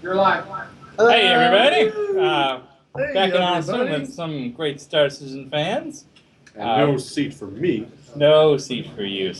You're live. Hey everybody! Hey Back in Austin everybody! with some great Star Citizen fans. And no seat for me. No seat for you.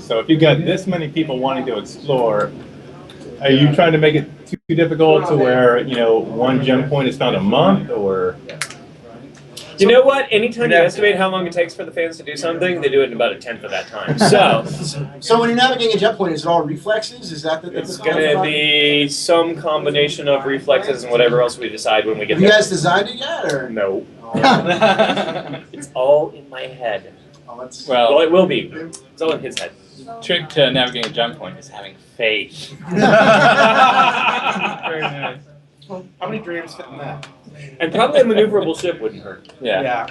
So if you got this many people wanting to explore, are you trying to make it too difficult to where, one gem point is found a month or? You know what? Anytime you estimate how long it takes for the fans to do something, they do it in about a tenth of that time. So So when you're navigating a jet point, is it all reflexes? Is that the it's going to be some combination of reflexes and whatever else we decide when we get Have you there. guys designed it yet, or? No, Oh, it's all in my head. that's Well, Well, it will be. It's all in his head. trick to navigating a jump point is having faith. Very nice. How many dreams fit in that? And probably a maneuverable ship wouldn't hurt. Yeah.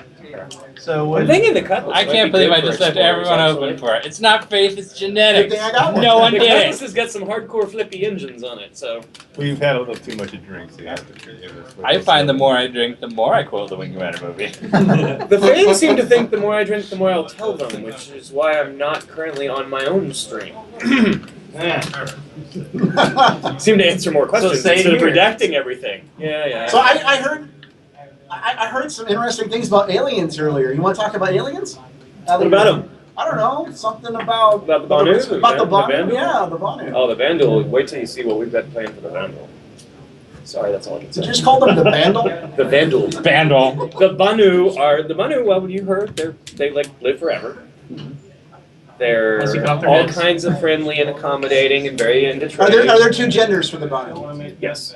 So I'm thinking the cutlass. I might can't be believe good I for just left explorers, everyone actually. open for it. It's not faith, it's Good genetics. thing I got one. No one The did cutlass it. has got some hardcore flippy engines on it, so. We've had a little too much to drink, so you have to forgive us. I find the more I drink, the more I quote the Wing Commander movie. The fans seem to think the more I drink, the more I'll tell them, which is why I'm not currently on my own stream. Seem to answer more questions say instead of here. redacting everything. Yeah. So I heard some interesting things about aliens earlier. You want to talk about aliens? What about them? I don't know. Something about About the Banu? About the The Banu. Vandal? Yeah, the Banu. Oh, the Vandal. Wait till you see what we've got planned for the Vandal. Sorry, that's all I can Did you say. just call them the Vandal? The Vandal. Vandal. The Banu are the Banu. Well, you heard they like live forever. They're Unless you cut off their all heads. kinds of friendly and accommodating and very into Are trade. there two genders for the Banu? Yes,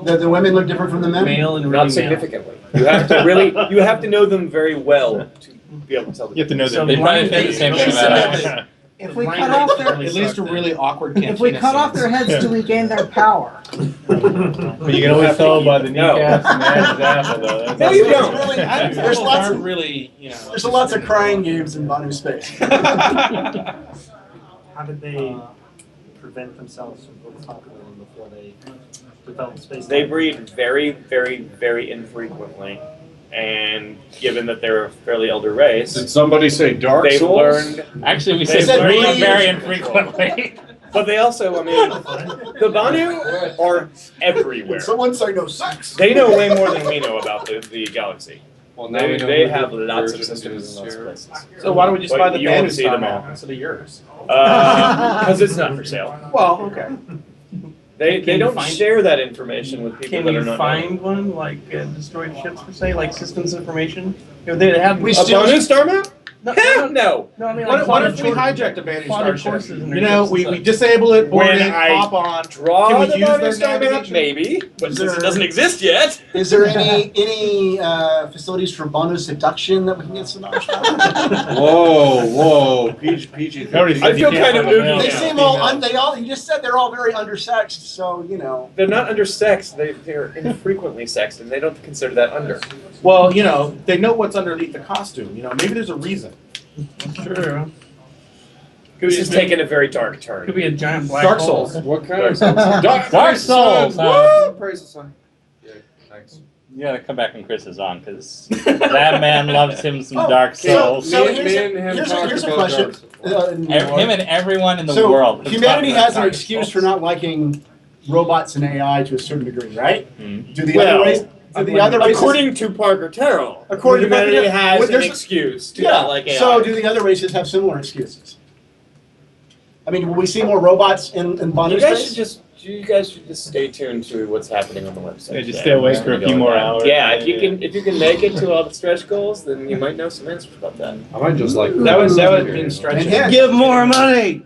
The women look different from the men? Male and not significantly. You have to you have to know them very well to be able to tell the You have to know So that. They probably think the same thing about us. If we cut off their, At least a really awkward if we cut off their heads, do we gain their power? But you can always tell by the No. kneecaps and the edge apple, though. That's- No, you don't. Really, There's there's lots of really, there's lots of crying games in Banu space. How did they prevent themselves from overpopulating before they developed space? They breed very, very, very infrequently, and given that they're a fairly elder race, Did somebody say Dark they've Souls? learned. Actually, we They say said breed breed. very infrequently. But they also, I mean, the Banu are everywhere. Someone say no sex. They know way more than we know about the galaxy. Well, They have lots of systems in those places. So why don't we just But buy the you won't Banu see Star them all. map instead of yours? Because it's not for sale. Well, okay. They Can you don't find- share that information with people Can that are you not. find one like destroyed ships per se, like systems information? They have We A still- Banu star map? no, Heck no. no, I mean What, like what if we plotted hijacked a Banu plotted Starship? courses and You know, we disable it, board When it, I hop on. Draw Can we the use Banu their star map? navigation? Maybe, but Is since it there- doesn't exist yet. Is there any facilities for Banu seduction that we can get some knowledge about? Whoa, PG. Already I said you feel can't kind of have a moody male. They now. seem all you just said they're all very undersexed, so you know. They're not undersexed. They're infrequently sexed, and they don't consider that under. Well, you know, they know what's underneath the costume. You know, maybe there's a reason. True. This is taking a very dark turn. Could be a giant black Dark hole. Souls. What kind of Dark Souls! Woo! Praise the sun. Yeah, thanks. You gotta come back when Chris is on, because that man loves him some Oh, Dark so- Souls. so Me here's a- and him here's a- talked here's a about question. Dark Souls. Him and everyone in the So world. has humanity talked about has an Dark excuse Souls. for not liking robots and AI to a certain degree, right? Hmm. Do the Well, other race? Do the other races? According to Parker Terrell, According to humanity Parker- has well, an there's- excuse to Yeah. not like AI. So do the other races have similar excuses? I mean, will we see more robots in Banu you guys space? should just stay tuned to what's happening on the website. Yeah, just today. stay awake What's for a gonna few go more on. hours. Yeah, if you can make it to all the stretch goals, then you might know some answers about that. I might just like That was been stretching. And hence- Give more money.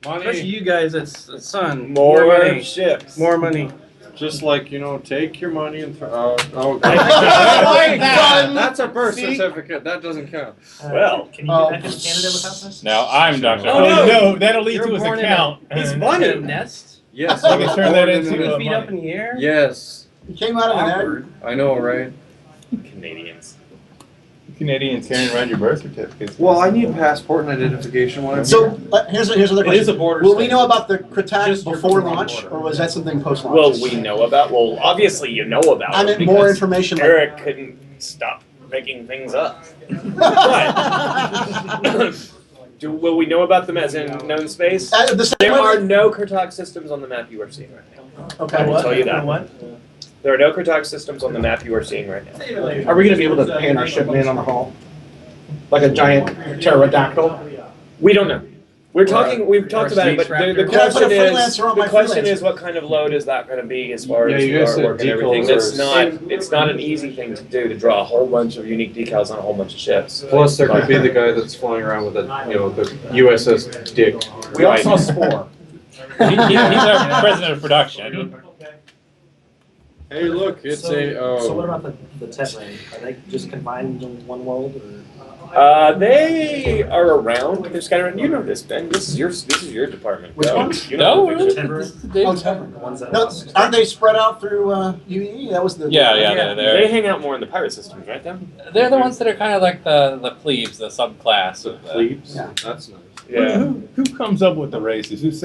Especially money. you guys at Sun. More money. ships. More money. Just like, take your money and throw. like that. That's a birth See? certificate. That doesn't count. Well, Can you get back to Canada without this? Now I'm Dr. Oh, Oh, no. no, that'll lead You're to his born in account. he's In a Banu. nest. Yes. I can turn that born into Two a feet up in money. the air. Yes. He came out of an egg. I know, right? Canadians. Canadians carrying around your birth certificates. Well, I need passport and identification when I'm So here's another It question. is a border Will we state. know about the Kratak Just your before border. launch, or was that something post-launch? Well, we know about. Well, obviously you know about. I it meant more because information. Like, Eric couldn't stop making things up. Will we know about them as in known space? the same There way- are no Kurtak systems on the map you are seeing right now. Okay. I will tell you that. What? There are no Kurtak systems on the map you are seeing right now. Are we going to be able to pan our ship in on the hull? Like a giant pterodactyl? We don't know. We're talking. We've talked about it, but the Can I put a question is freelancer on the my question freelancer? is what kind of load is that going to be as far Yeah, as you guys the said artwork and everything. decals That's are- not. It's not an easy thing to do to draw a whole bunch of unique decals on a whole bunch of ships. Plus, there could be the guy that's flying around with a, you know, the USS Dick. We all saw Spore. He's our president of production. Hey, look, it's So what about the Tetley? Are they just confined in one world, or? They are around. They're scattered around. You know this, Ben. This is your department. Which So, ones? You know No, the picture. Timber? Oh, Tevin. The ones that No, lost? aren't they spread out through UEE? That was the. Yeah, They hang out more in the pirate systems, right? Then. they're the ones that are kind of like the plebes, the subclass. The of the- plebes. Yeah. That's nice. Yeah. Who comes up with the races? Who